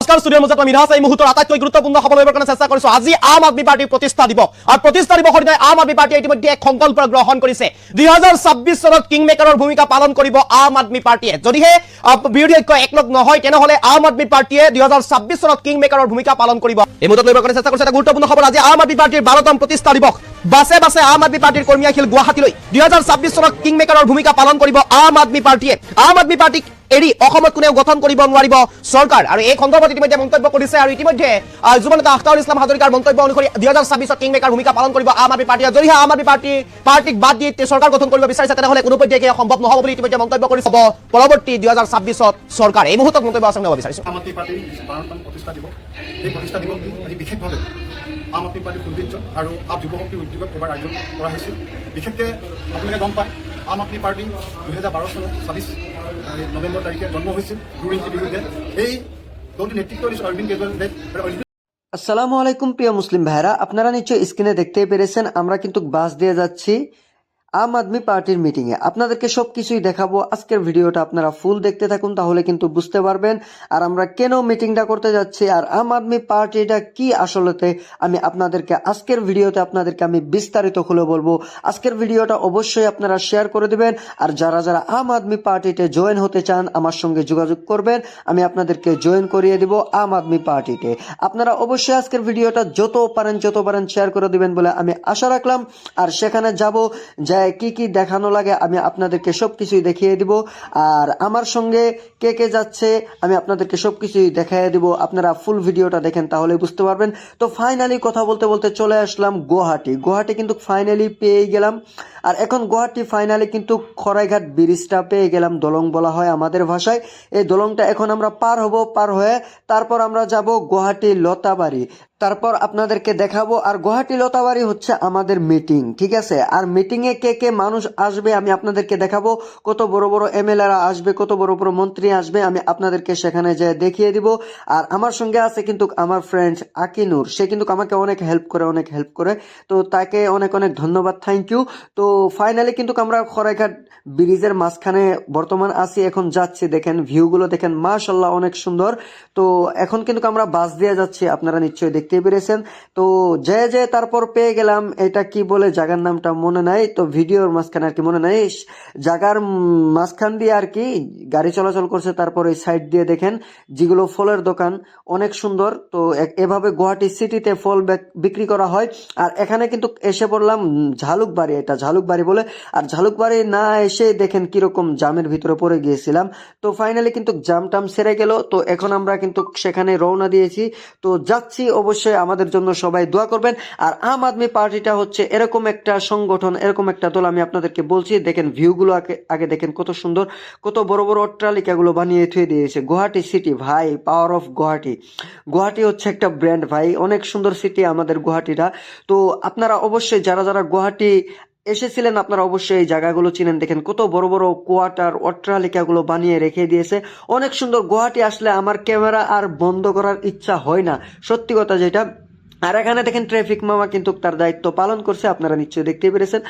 ষ্টুডিঅ'ৰ মাজত আমি এই মুহূৰ্তৰ আটাইতকৈ গুৰুত্বপূৰ্ণ খবৰ ল'বৰ কাৰণে চেষ্টা কৰিছো। আজি আম আদমি পাৰ্টিৰ প্ৰতিষ্ঠা দিৱস আৰু প্ৰতিষ্ঠা দিৱসৰ দিনাই আম আদমি পাৰ্টিয়ে ইতিমধ্যে এক সংকল্প গ্ৰহণ কৰিছে। 2026 চনত কিং মেকাৰৰ ভূমিকা পালন কৰিব আম আদমি পাৰ্টিয়ে। যদিহে বিৰোধী ঐক্য একলগ নহয় তেনেহলে আম আদমি পাৰ্টিয়ে 2026 চনত কিং মেকাৰৰ ভূমিকা পালন কৰিব। এই মুহূৰ্তত ল'বৰ কাৰণে চেষ্টা কৰিছো এটা গুৰুত্বপূৰ্ণ খবৰ। আজি আম আদমি পাৰ্টিৰ 12তম প্ৰতিষ্ঠা দিৱস। বাছে বাছে আম আদমি পাৰ্টিৰ কৰ্মী আহিল গুৱাহাটীলৈ। 2026 চনত কিং মেকাৰৰ ভূমিকা পালন কৰিব আম আদমি পাৰ্টিয়ে। আম আদমি পাৰ্টিক এৰি অসমত কোনেও গঠন কৰিব নোৱাৰিব চৰকাৰ। আৰু এই সন্দৰ্ভত ইতিমধ্যে মন্তব্য কৰিছে আৰু ইতিমধ্যে যুৱ নেতা আখতাৰুল ইছলাম হাজৰিকাৰ মন্তব্য অনুসৰি 2026 কিং মেকাৰ ভূমিকা পালন কৰিব আম আদমি পাৰ্টিয়ে। যদিহে আম আদমি পাৰ্টিক বাদ দি চৰকাৰ গঠন কৰিব বিচাৰিছে তেনেহলে কোনো পৰ্যায়ে সম্ভৱ নহব বুলি ইতিমধ্যে মন্তব্য কৰিছে পৰৱৰ্তী 2026 চৰকাৰ। এই মুহূৰ্তত মন্তব্য আছে ল'ব বিচাৰিছো। আম আদমি পাৰ্টিৰ 12তম প্ৰতিষ্ঠা দিৱস। এই প্ৰতিষ্ঠা দিৱসটি আজি বিশেষভাৱে আম আদমি পাৰ্টিৰ সৌন্দৰ্য আৰু আপ যুৱ শক্তিৰ উদ্যোগত এবাৰ আয়োজন কৰা হৈছিল। বিশেষকৈ আপোনালোকে গম পায় আম আদমি পাৰ্টি 2012 চনত 26 নৱেম্বৰ তাৰিখে জন্ম হৈছিল দুৰ্নীতিৰ বিৰুদ্ধে। এই দলটির নেতৃত্ব দিয়েছে অরবিন্দ কেজরিওয়াল। আসসালামু আলাইকুম প্রিয় মুসলিম ভাইরা, আপনারা নিশ্চয়ই স্ক্রিনে দেখতেই পেরেছেন আমরা কিন্তু বাস দিয়ে যাচ্ছি আম আদমি পার্টির মিটিং এ। আপনাদেরকে সবকিছুই দেখাবো। আজকের ভিডিওটা আপনারা ফুল দেখতে থাকুন, তাহলে কিন্তু বুঝতে পারবেন আর আমরা কেন মিটিংটা করতে যাচ্ছি আর আম আদমি পার্টিটা কি আসলেতে আমি আপনাদেরকে আজকের ভিডিওতে আপনাদেরকে আমি বিস্তারিত খুলে বলবো। আজকের ভিডিওটা অবশ্যই আপনারা শেয়ার করে দিবেন আর যারা যারা আম আদমি পার্টিতে জয়েন হতে চান আমার সঙ্গে যোগাযোগ করবেন, আমি আপনাদেরকে জয়েন করিয়ে দিব আম আদমি পার্টিতে। আপনারা অবশ্যই আজকের ভিডিওটা যত পারেন শেয়ার করে দিবেন বলে আমি আশা রাখলাম। আর সেখানে যাব যায় কি কি দেখানো লাগে আমি আপনাদেরকে সবকিছুই দেখিয়ে দিব। আর আমার সঙ্গে কে কে যাচ্ছে আমি আপনাদেরকে সবকিছুই দেখাইয়ে দিব। আপনারা ফুল ভিডিওটা দেখেন তাহলে বুঝতে পারবেন। তো ফাইনালি কথা বলতে বলতে চলে আসলাম গুয়াহাটি কিন্তু ফাইনালি পেয়ে গেলাম। আর এখন গুয়াহাটি ফাইনালি কিন্তু খরাইঘাট ব্রিজটা পেয়ে গেলাম, দলং বলা হয় আমাদের ভাষায়। এই দলংটা এখন আমরা পার হব, পার হয়ে তারপর আমরা যাব গুয়াহাটি লতাবাড়ি, তারপর আপনাদেরকে দেখাবো। আর গুয়াহাটি লতাবাড়ি হচ্ছে আমাদের মিটিং, ঠিক আছে। আর মিটিং এ কে কে মানুষ আসবে আমি আপনাদেরকে দেখাবো। কত বড় বড় এমএলএরা আসবে, কত বড় বড় মন্ত্রী আসবে আমি আপনাদেরকে সেখানে যে দেখিয়ে দিব। আর আমার সঙ্গে আছে কিন্তু আমার ফ্রেন্ড আকিনুর, সে কিন্তু আমাকে অনেক হেল্প করে, তো তাকে অনেক অনেক ধন্যবাদ, থ্যাংক ইউ। তো ফাইনালি কিন্তু আমরা খরাইঘাট ব্রিজের মাঝখানে বর্তমান আছি, এখন যাচ্ছি। দেখেন ভিউগুলো দেখেন, মাশাআল্লাহ অনেক সুন্দর। তো এখন কিন্তু আমরা বাস দিয়ে যাচ্ছি, আপনারা নিশ্চয়ই দেখতেই পেরেছেন। তো যে তারপর পেয়ে গেলাম, এটা কি বলে জায়গার নামটা মনে নাই, তো ভিডিওর মাঝখানে আর কি মনে নাই, জায়গার মাঝখান দিয়ে আর কি গাড়ি চলাচল করছে। তারপর এই সাইড দিয়ে দেখেন যেগুলো ফলের দোকান অনেক সুন্দর। তো এভাবে গুয়াহাটি সিটিতে ফল বিক্রি করা হয়। আর এখানে কিন্তু এসে পড়লাম ঝালুকবাড়ি, এটা ঝালুকবাড়ি বলে। আর ঝালুকবাড়ি না এসে দেখেন কিরকম জামের ভিতরে পড়ে গিয়েছিলাম। তো ফাইনালি কিন্তু জামটাম সেরে গেল। তো এখন আমরা কিন্তু সেখানে রওনা দিয়েছি, তো যাচ্ছি। অবশ্যই আমাদের জন্য সবাই দোয়া করবেন। আর আম আদমি পার্টিটা হচ্ছে এরকম একটা সংগঠন, এরকম একটা দল, আমি আপনাদেরকে বলছি। দেখেন ভিউগুলো আগে দেখেন কত সুন্দর, কত বড় বড় অট্টালিকাগুলো বানিয়ে থুয়ে দিয়েছে। গুয়াহাটি সিটি ভাই, পাওয়ার অফ গুয়াহাটি হচ্ছে একটা ব্র্যান্ড ভাই, অনেক সুন্দর সিটি আমাদের গুয়াহাটিটা। তো আপনারা অবশ্যই যারা যারা গুয়াহাটি এসেছিলেন আপনারা অবশ্যই এই জায়গাগুলো চিনেন। দেখেন কত বড় বড় কোয়ার্টার অট্টালিকাগুলো বানিয়ে রেখে দিয়েছে, অনেক সুন্দর। গুয়াহাটি আসলে আমার ক্যামেরা আর বন্ধ করার ইচ্ছা হয় না, সত্যি কথা যেটা। আর এখানে দেখেন ট্রাফিক মামা কিন্তু তার দায়িত্ব পালন করছে, আপনারা নিশ্চয়ই দেখতে পেরেছেন।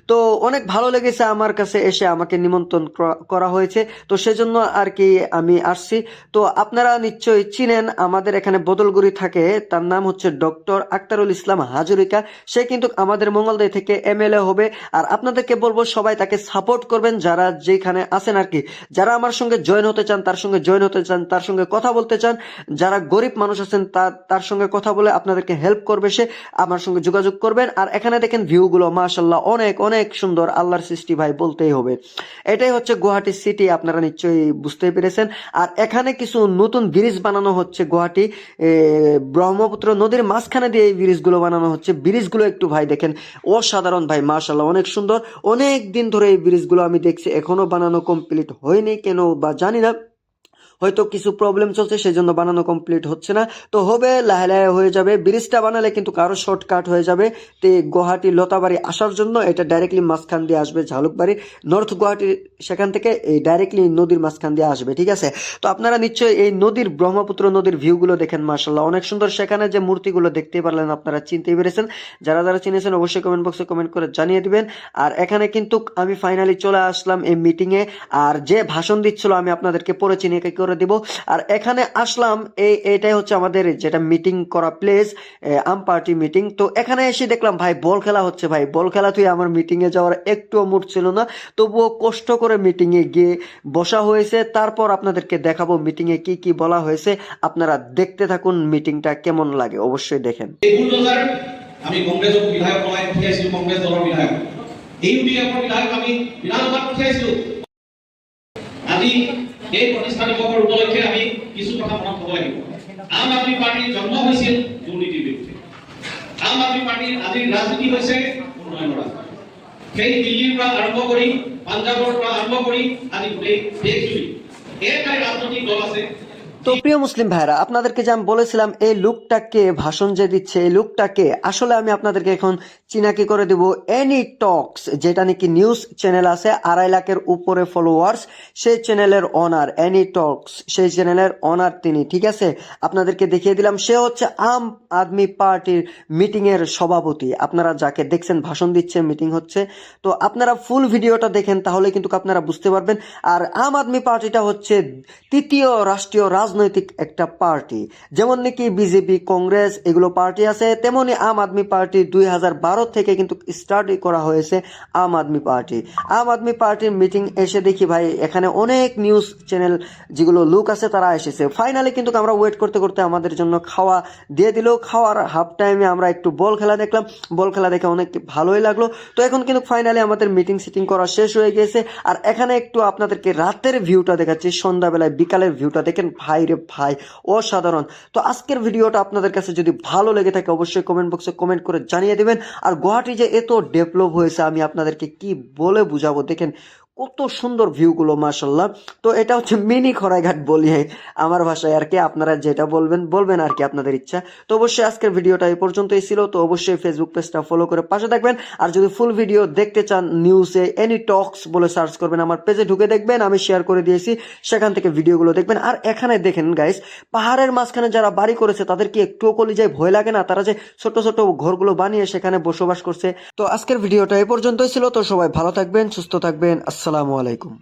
তো অনেক ভালো লেগেছে আমার কাছে এসে, আমাকে নিমন্ত্রণ করা হয়েছে, তো সেজন্য আর কি আমি আসছি। তো আপনারা নিশ্চয়ই চিনেন, আমাদের এখানে বদলগুড়ি থাকে, তার নাম হচ্ছে ডক্টর আখতারুল ইসলাম হাজরিকা। সে কিন্তু আমাদের মঙ্গলদৈ থেকে এমএলএ হবে। আর আপনাদেরকে বলবো সবাই তাকে সাপোর্ট করবেন, যারা যেখানে আছেন আর কি। যারা আমার সঙ্গে জয়েন হতে চান তার সঙ্গে জয়েন হতে চান, তার সঙ্গে কথা বলতে চান, যারা গরিব মানুষ আছেন তার সঙ্গে কথা বলে আপনাদেরকে হেল্প করবে, সে আমার সঙ্গে যোগাযোগ করবেন। আর এখানে দেখেন ভিউগুলো মাশাআল্লাহ অনেক অনেক সুন্দর, আল্লাহর সৃষ্টি ভাই বলতেই হবে। এটাই হচ্ছে গুয়াহাটি সিটি, আপনারা নিশ্চয়ই বুঝতে পেরেছেন। আর এখানে কিছু নতুন ব্রিজ বানানো হচ্ছে, গুয়াহাটি ব্রহ্মপুত্র নদীর মাঝখানে দিয়ে এই ব্রিজগুলো বানানো হচ্ছে। ব্রিজগুলো একটু ভাই দেখেন অসাধারণ ভাই, মাশাআল্লাহ অনেক সুন্দর। অনেক দিন ধরে এই ব্রিজগুলো আমি দেখছি, এখনো বানানো কমপ্লিট হয়নি কেন বা জানি না, হয়তো কিছু প্রবলেম চলছে সেজন্য বানানো কমপ্লিট হচ্ছে না। তো হবে, লাহে লাহে হয়ে যাবে। ব্রিজটা বানালে কিন্তু কারো শর্টকাট হয়ে যাবে। তো গুয়াহাটি লতাবাড়ি আসার জন্য এটা ডাইরেক্টলি মাঝখান দিয়ে আসবে, ঝালুকবাড়ি নর্থ গুয়াহাটি, সেখান থেকে এই ডাইরেক্টলি নদীর মাঝখান দিয়ে আসবে, ঠিক আছে। তো আপনারা নিশ্চয়ই এই নদীর ব্রহ্মপুত্র নদীর ভিউগুলো দেখেন, মাশাআল্লাহ অনেক সুন্দর। সেখানে যে মূর্তিগুলো দেখতে পারলেন আপনারা চিনতেই পেরেছেন। যারা যারা চিনেছেন অবশ্যই কমেন্ট বক্সে কমেন্ট করে জানিয়ে দিবেন। আর এখানে কিন্তু আমি ফাইনালি চলে আসলাম এই মিটিং এ। আর যে ভাষণ দিচ্ছিল আমি আপনাদেরকে পড়ে চিনি করে দিব। আর এখানে আসলাম, এইটাই হচ্ছে আমাদের যেটা মিটিং করা প্লেস, আম পার্টি মিটিং। তো এখানে এসে দেখলাম ভাই বল খেলা হচ্ছে। ভাই বল খেলা তুই আমার মিটিং এ যাওয়ার একটুও মুড ছিল না, তবুও কষ্ট করে মিটিং এ গিয়ে বসা হয়েছে। তারপর আপনাদেরকে দেখাবো মিটিং এ কি কি বলা হয়েছে, আপনারা দেখতে থাকুন মিটিংটা কেমন লাগে অবশ্যই দেখেন। আমি কংগ্ৰেছৰ বিধায়ক বনাই পঠিয়াইছিলো, কংগ্ৰেছ দলৰ বিধায়ক। এই বিধায়ক আমি বিধানসভাত পঠিয়াইছিলো। আজি এই প্ৰতিষ্ঠা দিৱসৰ উপলক্ষে আমি কিছু কথা মনত থব লাগিব। আম আদমি পাৰ্টিৰ জন্ম হৈছিল দুৰ্নীতিৰ বিৰুদ্ধে। আম আদমি পাৰ্টিৰ আজিৰ ৰাজনীতি হৈছে উন্নয়নৰ ৰাজনীতি। সেই দিল্লীৰ পৰা আৰম্ভ কৰি পাঞ্জাৱৰ পৰা আৰম্ভ কৰি আজি গোটেই দেশজুৰি এটাই ৰাজনৈতিক দল আছে। তো প্রিয় মুসলিম ভাইরা, আপনাদেরকে যে আমি বলেছিলাম এই লোকটাকে ভাষণ যে দিচ্ছে, এই লোকটাকে আসলে আমি আপনাদেরকে এখন চিনাকি করে দিব। এনি টক্স, যেটা নাকি নিউজ চ্যানেল আছে, 2.5 লাখের উপরে ফলোয়ার্স, সেই চ্যানেলের অনার এনি টক্স, সেই চ্যানেলের অনার তিনি, ঠিক আছে। আপনাদেরকে দেখিয়ে দিলাম, সে হচ্ছে আম আদমি পার্টির মিটিং এর সভাপতি। আপনারা যাকে দেখছেন ভাষণ দিচ্ছে, মিটিং হচ্ছে, তো আপনারা ফুল ভিডিওটা দেখেন, তাহলে কিন্তু আপনারা বুঝতে পারবেন। আর আম আদমি পার্টিটা হচ্ছে তৃতীয় রাষ্ট্রীয় রাজনৈতিক একটা পার্টি। যেমন নাকি বিজেপি, কংগ্রেস এগুলো পার্টি আছে, তেমনি আম আদমি পার্টি 2012 থেকে কিন্তু স্টার্ট করা হয়েছে আম আদমি পার্টি। আম আদমি পার্টির মিটিং এসে দেখি ভাই এখানে অনেক নিউজ চ্যানেল যেগুলো লোক আছে তারা এসেছে। ফাইনালি কিন্তু আমরা ওয়েট করতে করতে আমাদের জন্য খাওয়া দিয়ে দিল। খাওয়ার হাফ টাইমে আমরা একটু বল খেলা দেখলাম, বল খেলা দেখে অনেক ভালোই লাগলো। তো এখন কিন্তু ফাইনালি আমাদের মিটিং সিটিং করা শেষ হয়ে গেছে। আর এখানে একটু আপনাদেরকে রাতের ভিউটা দেখাচ্ছি, সন্ধ্যাবেলায় বিকালের ভিউটা দেখেন ভাই রে ভাই, অসাধারণ। তো আজকের ভিডিওটা আপনাদের কাছে যদি ভালো লেগে থাকে অবশ্যই কমেন্ট বক্সে কমেন্ট করে জানিয়ে দিবেন। আর গুয়াহাটি যে এত ডেভেলপ হয়েছে আমি আপনাদেরকে কি বলে বুঝাবো, দেখেন কত সুন্দর ভিউগুলো, মাশাল্লাহ। তো এটা হচ্ছে মিনি খড়াইঘাট বলি আমার ভাষায় আর কি, আপনারা যেটা বলবেন আর কি, আপনাদের ইচ্ছা। তো অবশ্যই আজকের ভিডিওটা এই পর্যন্তই ছিল। তো অবশ্যই ফেসবুক পেজটা ফলো করে পাশে থাকবেন। আর যদি ফুল ভিডিও দেখতে চান নিউজে এনি টক্স বলে সার্চ করবেন, আমার পেজে ঢুকে দেখবেন, আমি শেয়ার করে দিয়েছি, সেখান থেকে ভিডিওগুলো দেখবেন। আর এখানে দেখেন গাইস, পাহাড়ের মাঝখানে যারা বাড়ি করেছে তাদের কি একটুও কলিজায় ভয় লাগে না? তারা যে ছোট ছোট ঘরগুলো বানিয়ে সেখানে বসবাস করছে। তো আজকের ভিডিওটা এই পর্যন্তই ছিল। তো সবাই ভালো থাকবেন, সুস্থ থাকবেন, আসসালামু আলাইকুম।